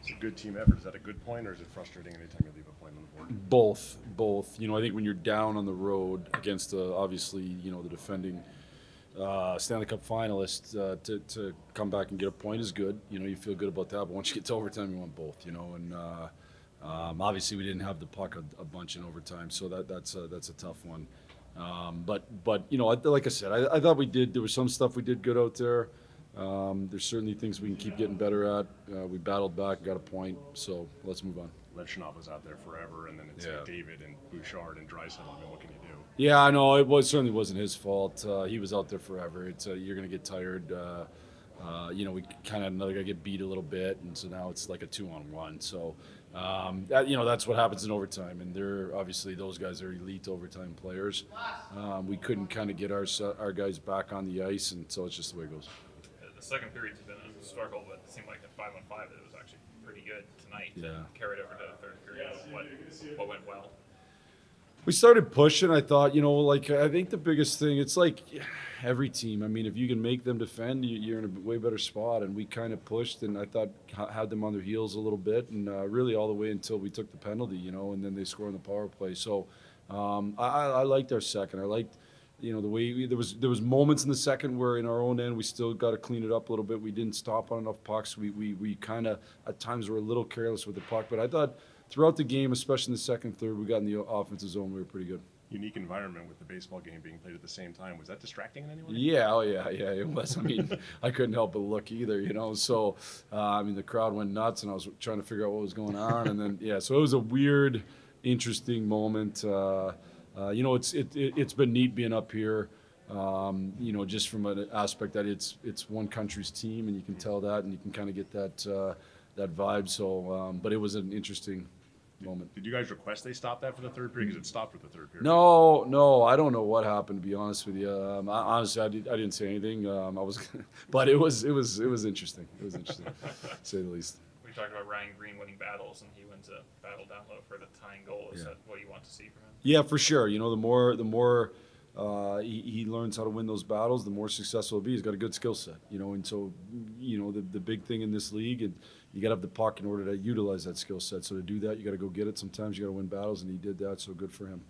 It's a good team effort. Is that a good point, or is it frustrating anytime you leave a point on the board? Both. I think when you're down on the road against obviously the defending Stanley Cup finalist, to come back and get a point is good. You feel good about that. But once you get to overtime, you want both. And obviously we didn't have the puck a bunch in overtime, so that's a tough one. But like I said, I thought we did. There was some stuff we did good out there. There's certainly things we can keep getting better at. We battled back, got a point, so let's move on. Levchinov was out there forever, and then it's like David and Bouchard and Draisaitl. I mean, what can you do? Yeah, I know it certainly wasn't his fault. He was out there forever. It's you're gonna get tired. We kind of another guy get beat a little bit, and so now it's like a 2-on-1. So that's what happens in overtime, and they're obviously those guys are elite overtime players. We couldn't kind of get our guys back on the ice, and so it's just the way it goes. The second period's been a struggle, but it seemed like at 5-on-5 it was actually pretty good tonight. Yeah. Carried over to the third period. What went well? We started pushing. I thought, I think the biggest thing, it's like every team. I mean, if you can make them defend, you're in a way better spot. And we kind of pushed, and I thought had them on their heels a little bit, and really all the way until we took the penalty, and then they scored on the power play. So I liked our second. I liked, the way there was moments in the second where in our own end we still got to clean it up a little bit. We didn't stop on enough pucks. We kind of at times were a little careless with the puck, but I thought throughout the game, especially in the second, third, we got in the offensive zone. We were pretty good. Unique environment with the baseball game being played at the same time. Was that distracting in any way? Yeah, it was. I mean, I couldn't help but look either, So, the crowd went nuts, and I was trying to figure out what was going on, and then so it was a weird, interesting moment. It's been neat being up here. Just from an aspect that it's one country's team, and you can tell that, and you can kind of get that vibe. So, but it was an interesting moment. Did you guys request they stop that for the third period? Because it stopped with the third period. No, I don't know what happened, to be honest with you. Honestly, I didn't say anything. But it was interesting. It was interesting, to say the least. We talked about Ryan Green winning battles, and he wins a battle down low for the tying goal. Is that what you want to see from him? Yeah, for sure. The more he learns how to win those battles, the more successful he'll be. He's got a good skill set, and so the big thing in this league, and you got to have the puck in order to utilize that skill set. So to do that, you got to go get it. Sometimes you got to win battles, and he did that. So good for him.